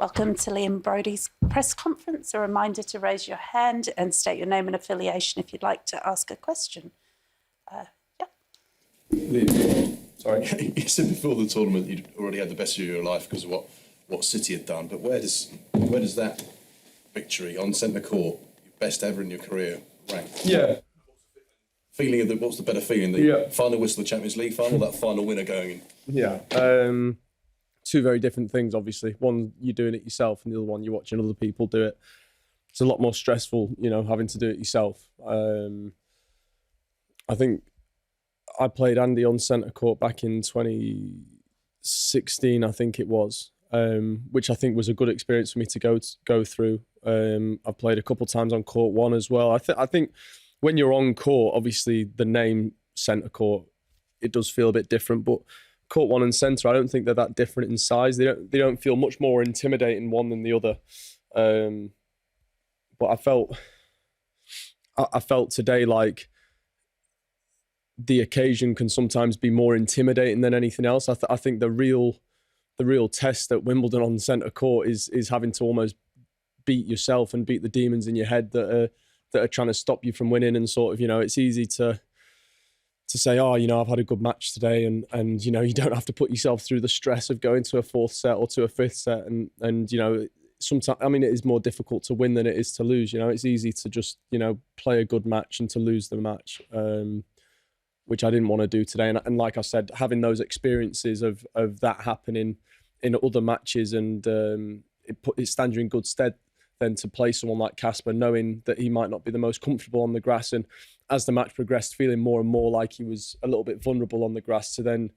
Welcome to Liam Broady's press conference. A reminder to raise your hand and state your name and affiliation if you'd like to ask a question. Liam, sorry, you said before the tournament you'd already had the best year of your life because of what City had done. But where does that victory on centre court, your best ever in your career, rank? Yeah. What's the better feeling? The final whistle of the Champions League final, that final winner going in? Yeah. Two very different things, obviously. One, you're doing it yourself, and the other one, you're watching other people do it. It's a lot more stressful, having to do it yourself. I think I played Andy on centre court back in 2016, I think it was, which I think was a good experience for me to go through. I've played a couple of times on court one as well. I think when you're on court, obviously the name centre court, it does feel a bit different, but court one and centre, I don't think they're that different in size. They don't feel much more intimidating one than the other. But I felt today like the occasion can sometimes be more intimidating than anything else. I think the real test at Wimbledon on centre court is having to almost beat yourself and beat the demons in your head that are trying to stop you from winning. And sort of, it's easy to say, I've had a good match today, and you don't have to put yourself through the stress of going to a fourth set or to a fifth set. And sometimes, it is more difficult to win than it is to lose. It's easy to just, play a good match and to lose the match, which I didn't want to do today. And like I said, having those experiences of that happening in other matches, and it stands you in good stead then to play someone like Casper, knowing that he might not be the most comfortable on the grass, and as the match progressed, feeling more and more like he was a little bit vulnerable on the grass, to then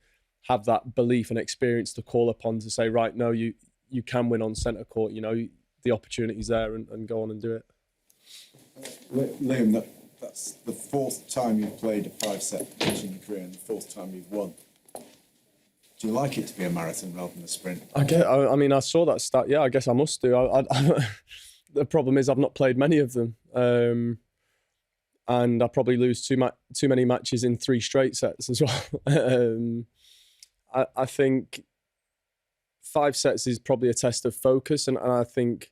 have that belief and experience to call upon to say, right, no, you can win on centre court, the opportunity's there, and go on and do it. Liam, that's the fourth time you've played a five-set match in your career and the fourth time you've won. Do you like it to be a marathon rather than a sprint? I saw that stat. Yeah, I guess I must do. The problem is I've not played many of them. And I probably lose too many matches in 3 straight sets as well. I think 5 sets is probably a test of focus, and I think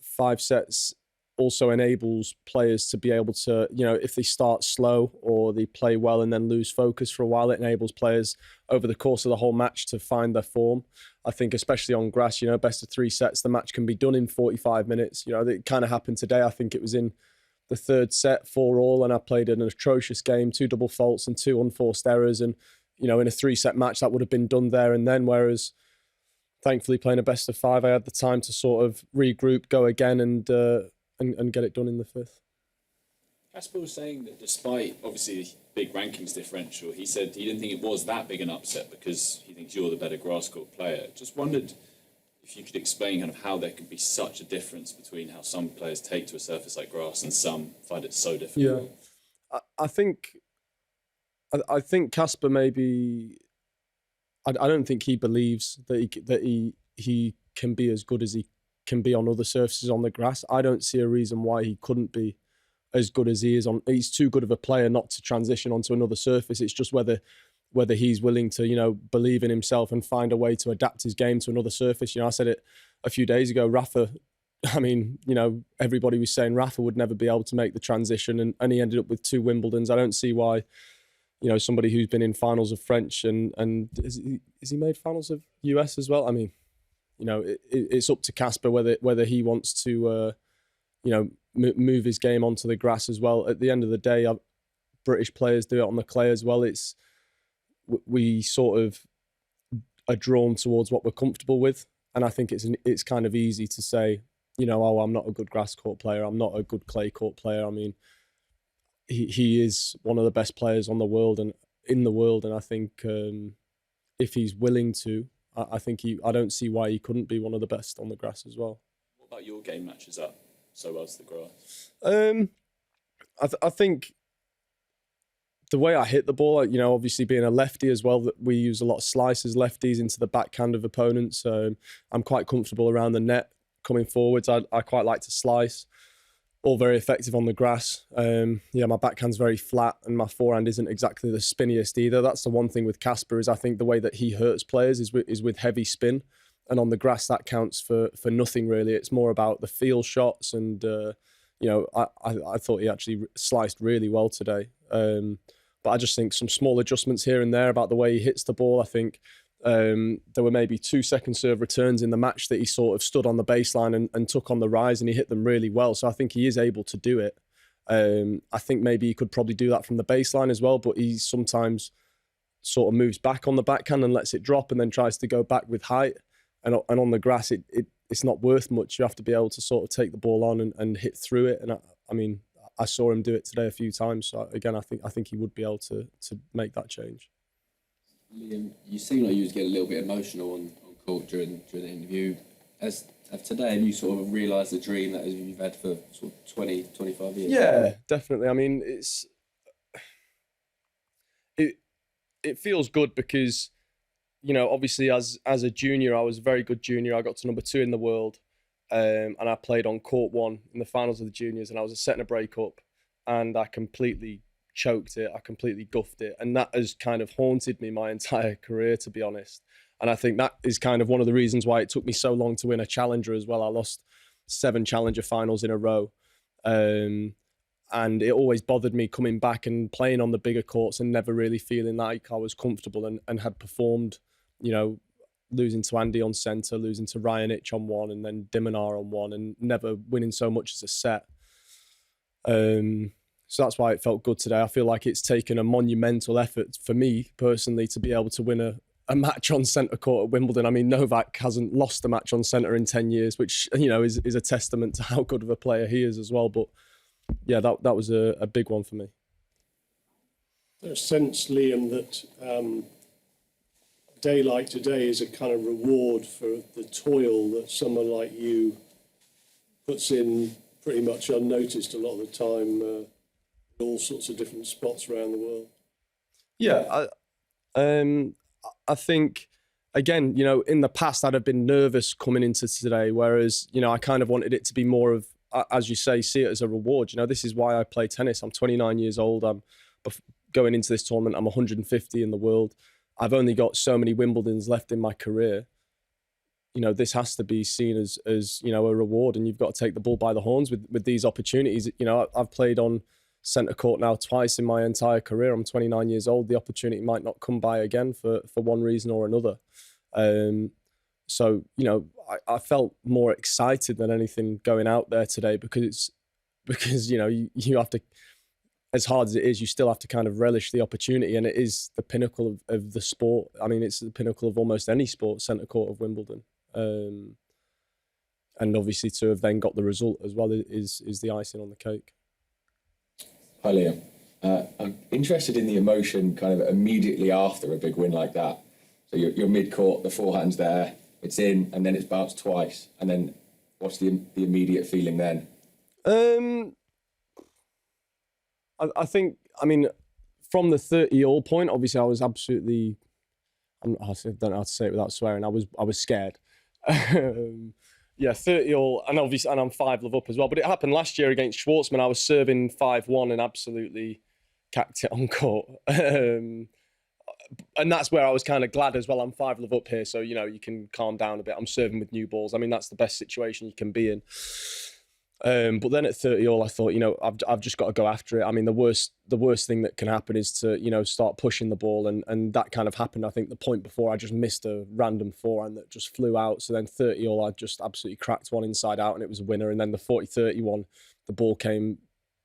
5 sets also enables players to be able to, if they start slow or they play well and then lose focus for a while, it enables players over the course of the whole match to find their form. I think especially on grass, best of 3 sets, the match can be done in 45 minutes. It kind of happened today. I think it was in the 3rd set, 4-all, and I played an atrocious game, 2 double faults and 2 unforced errors. And, in a 3-set match, that would have been done there and then, whereas thankfully playing a best of 5, I had the time to sort of regroup, go again, and get it done in the 5th. Casper was saying that despite, obviously, the big rankings differential, he said he didn't think it was that big an upset because he thinks you're the better grass court player. Just wondered if you could explain kind of how there could be such a difference between how some players take to a surface like grass and some find it so difficult. Yeah, I think Casper maybe, I don't think he believes that he can be as good as he can be on other surfaces on the grass. I don't see a reason why he couldn't be as good as he is on. He's too good of a player not to transition onto another surface. It's just whether he's willing to, believe in himself and find a way to adapt his game to another surface. I said it a few days ago, Rafa, everybody was saying Rafa would never be able to make the transition, and he ended up with 2 Wimbledons. I don't see why, somebody who's been in finals of French and is he made finals of US as well? It's up to Casper whether he wants to, move his game onto the grass as well. At the end of the day, British players do it on the clay as well. We sort of are drawn towards what we're comfortable with, and I think it's kind of easy to say, I'm not a good grass court player, I'm not a good clay court player. He is one of the best players in the world, and I think if he's willing to, I don't see why he couldn't be one of the best on the grass as well. What about your game matches up so well to the grass? I think the way I hit the ball, obviously being a lefty as well, that we use a lot of slices, lefties into the backhand of opponents. I'm quite comfortable around the net coming forwards. I quite like to slice. All very effective on the grass. My backhand's very flat and my forehand isn't exactly the spinniest either. That's the one thing with Casper, is I think the way that he hurts players is with heavy spin. on the grass that counts for nothing really. It's more about the feel shots, and I thought he actually sliced really well today. But I just think some small adjustments here and there about the way he hits the ball. I think there were maybe 2 second serve returns in the match that he sort of stood on the baseline and took on the rise, and he hit them really well. So I think he is able to do it. I think maybe he could probably do that from the baseline as well, but he sometimes sort of moves back on the backhand and lets it drop and then tries to go back with height. And on the grass, it's not worth much. You have to be able to sort of take the ball on and hit through it. And I mean, I saw him do it today a few times. So again, I think he would be able to make that change. Liam, you seem like you was getting a little bit emotional on court during the interview. As of today, have you sort of realised the dream that you've had for sort of 20, 25 years? Yeah, definitely. I mean, it feels good because, obviously as a junior, I was a very good junior. I got to number 2 in the world, and I played on court 1 in the finals of the juniors, and I was a set and a break up, and I completely choked it. I completely guffed it, and that has kind of haunted me my entire career, to be honest. And I think that is kind of one of the reasons why it took me so long to win a challenger as well. I lost 7 challenger finals in a row. And it always bothered me coming back and playing on the bigger courts and never really feeling like I was comfortable and had performed, losing to Andy on centre, losing to Ryan Itch on 1, and then Diminar on 1, and never winning so much as a set. So that's why it felt good today. I feel like it's taken a monumental effort for me personally to be able to win a match on centre court at Wimbledon. I mean, Novak hasn't lost a match on centre in 10 years, which, is a testament to how good of a player he is as well. But yeah, that was a big one for me. There's a sense, Liam, that a day like today is a kind of reward for the toil that someone like you puts in pretty much unnoticed a lot of the time in all sorts of different spots around the world. Yeah, I think, again, in the past I'd have been nervous coming into today, whereas, I kind of wanted it to be more of, as you say, see it as a reward. This is why I play tennis. I'm 29 years old. I'm going into this tournament, I'm 150 in the world. I've only got so many Wimbledons left in my career. This has to be seen as a reward, and you've got to take the bull by the horns with these opportunities. I've played on centre court now twice in my entire career. I'm 29 years old. The opportunity might not come by again for one reason or another. So, I felt more excited than anything going out there today because you have to, as hard as it is, you still have to kind of relish the opportunity, and it is the pinnacle of the sport. I mean, it's the pinnacle of almost any sport, centre court of Wimbledon. And obviously to have then got the result as well is the icing on the cake. Hi, Liam. I'm interested in the emotion kind of immediately after a big win like that. So you're mid-court, the forehand's there, it's in, and then it's bounced twice. And then what's the immediate feeling then? I think, from the 30-all point, obviously I was absolutely, I don't know how to say it without swearing, I was scared. 30-all, and obviously, and I'm 5-love up as well. But it happened last year against Schwartzman. I was serving 5-1 and absolutely cacked it on court. And that's where I was kind of glad as well. I'm 5-love up here, so you can calm down a bit. I'm serving with new balls. I mean, that's the best situation you can be in. But then at 30-all, I thought, I've just got to go after it. I mean, the worst thing that can happen is to, start pushing the ball. And that kind of happened. I think the point before, I just missed a random forehand that just flew out. So then 30-all, I just absolutely cracked one inside out and it was a winner. And then the 40-30 one, the ball came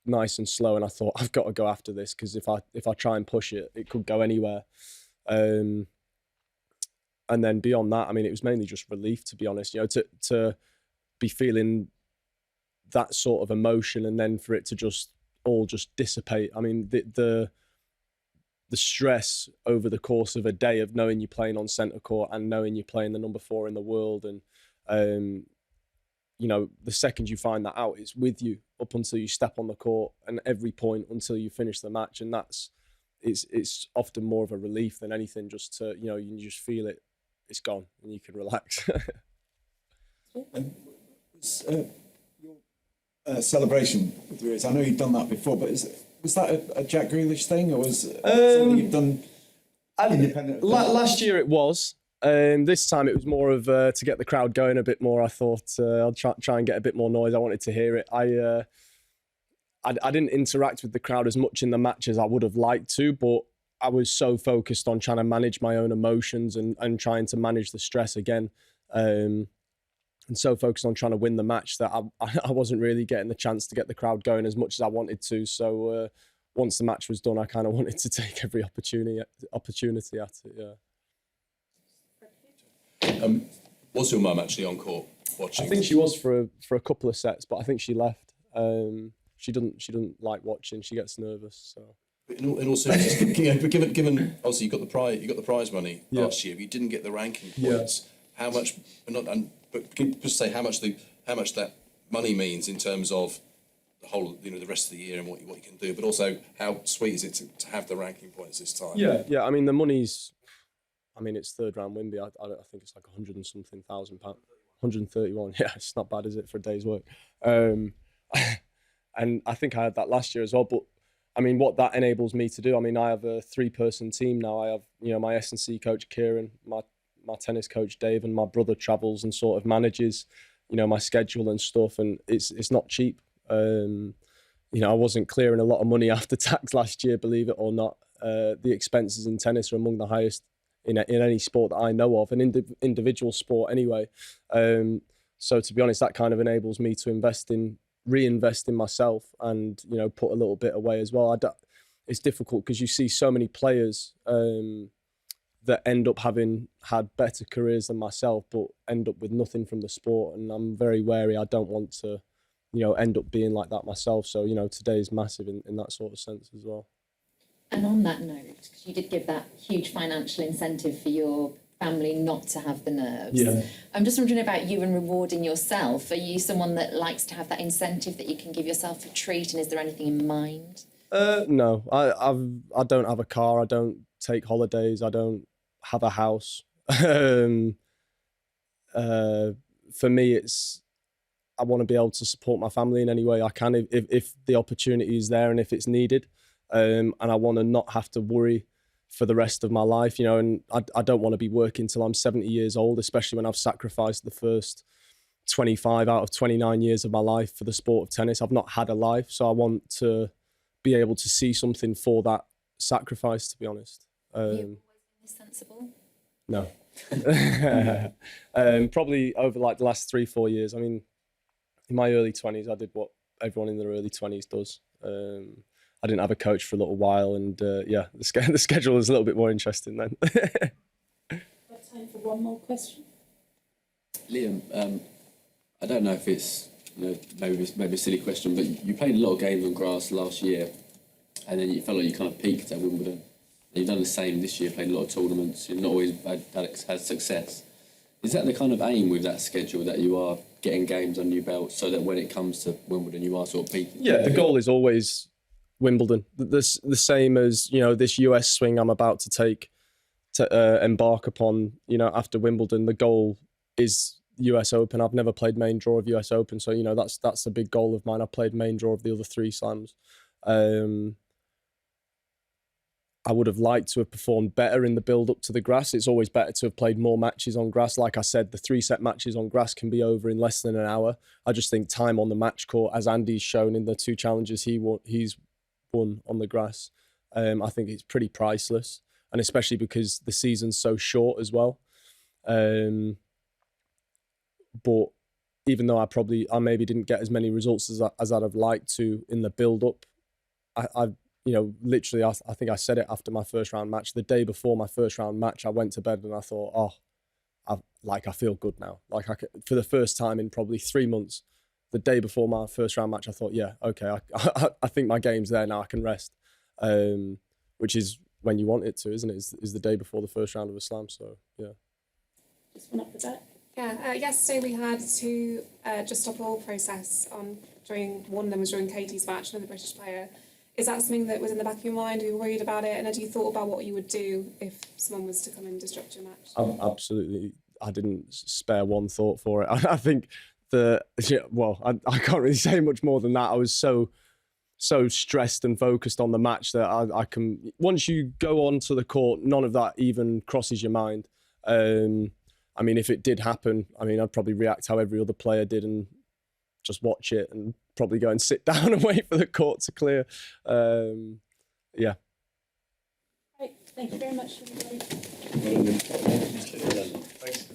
nice and slow. And I thought, I've got to go after this because if I try and push it, it could go anywhere. And then beyond that, I mean, it was mainly just relief, to be honest, to be feeling that sort of emotion and then for it to just all dissipate. I mean, the stress over the course of a day of knowing you're playing on centre court and knowing you're playing the number 4 in the world, and the second you find that out, it's with you up until you step on the court and every point until you finish the match, and it's often more of a relief than anything. Just to you just feel it, it's gone, and you can relax. Celebration with your ears. I know you've done that before, but was that a Jack Grealish thing, or was it something you've done independently? Last year it was. This time it was more of to get the crowd going a bit more. I thought I'll try and get a bit more noise. I wanted to hear it. I didn't interact with the crowd as much in the match as I would have liked to, but I was so focused on trying to manage my own emotions and trying to manage the stress again. And so focused on trying to win the match that I wasn't really getting the chance to get the crowd going as much as I wanted to. So once the match was done, I kind of wanted to take every opportunity at it, yeah. Was your mum actually on court watching? I think she was for a couple of sets, but I think she left. She doesn't like watching. She gets nervous. So. But in all seriousness, but given obviously you got the prize money last year, but you didn't get the ranking points. How much? But just say how much that money means in terms of the whole, the rest of the year and what you can do, but also how sweet is it to have the ranking points this time? Yeah. I mean, the money's. I mean, it's third round Wimby. I think it's like 100 and something thousand pounds. 131. Yeah, it's not bad, is it, for a day's work? And I think I had that last year as well. But I mean, what that enables me to do, I mean, I have a 3-person team now. I have, my S&C coach, Kieran, my tennis coach, Dave, and my brother travels and sort of manages, my schedule and stuff. And it's not cheap. I wasn't clearing a lot of money after tax last year, believe it or not. The expenses in tennis are among the highest in any sport that I know of, an individual sport anyway. So to be honest, that kind of enables me to reinvest in myself and, put a little bit away as well. It's difficult because you see so many players that end up having had better careers than myself, but end up with nothing from the sport. And I'm very wary. I don't want to, end up being like that myself. So, today is massive in that sort of sense as well. And on that note, because you did give that huge financial incentive for your family not to have the nerves. Yeah. I'm just wondering about you and rewarding yourself. Are you someone that likes to have that incentive that you can give yourself a treat, and is there anything in mind? No, I don't have a car. I don't take holidays. I don't have a house. For me, I want to be able to support my family in any way I can if the opportunity is there and if it's needed. And I want to not have to worry for the rest of my life, and I don't want to be working till I'm 70 years old, especially when I've sacrificed the first 25 out of 29 years of my life for the sport of tennis. I've not had a life, so I want to be able to see something for that sacrifice, to be honest. Have you always been this sensible? No. Probably over like the last 3-4 years. I mean, in my early 20s, I did what everyone in their early 20s does. I didn't have a coach for a little while, and the schedule was a little bit more interesting then. Got time for one more question. Liam, I don't know if it's maybe a silly question, but you played a lot of games on grass last year, and then you felt like you kind of peaked at Wimbledon. And you've done the same this year, played a lot of tournaments. You've not always had success. Is that the kind of aim with that schedule, that you are getting games on your belt, so that when it comes to Wimbledon, you are sort of peaking? Yeah, the goal is always Wimbledon. The same as this US swing I'm about to take to embark upon. After Wimbledon, the goal is US Open. I've never played main draw of US Open, so that's a big goal of mine. I've played main draw of the other 3 slams. I would have liked to have performed better in the build up to the grass. It's always better to have played more matches on grass. Like I said, the 3-set matches on grass can be over in less than an hour. I just think time on the match court, as Andy's shown in the 2 challenges he's won on the grass, I think it's pretty priceless, and especially because the season's so short as well. But even though I maybe didn't get as many results as I'd have liked to in the build up, I literally, I think I said it after my first round match. The day before my first round match, I went to bed and I thought, I feel good now. Like for the first time in probably 3 months, the day before my first round match, I thought, yeah, okay, I think my game's there now. I can rest, which is when you want it to, isn't it? Is the day before the first round of a slam. So yeah. Just one up the back. Yeah, yesterday we had to just stop all process during one of them was during Katie's match, another British player. Is that something that was in the back of your mind? Are you worried about it? And had you thought about what you would do if someone was to come and disrupt your match? Absolutely. I didn't spare one thought for it. I think I can't really say much more than that. I was so stressed and focused on the match that I can, once you go onto the court, none of that even crosses your mind. I mean, if it did happen, I mean, I'd probably react how every other player did and just watch it and probably go and sit down and wait for the court to clear. Yeah. Right, thank you very much, everybody. Well done. Thanks.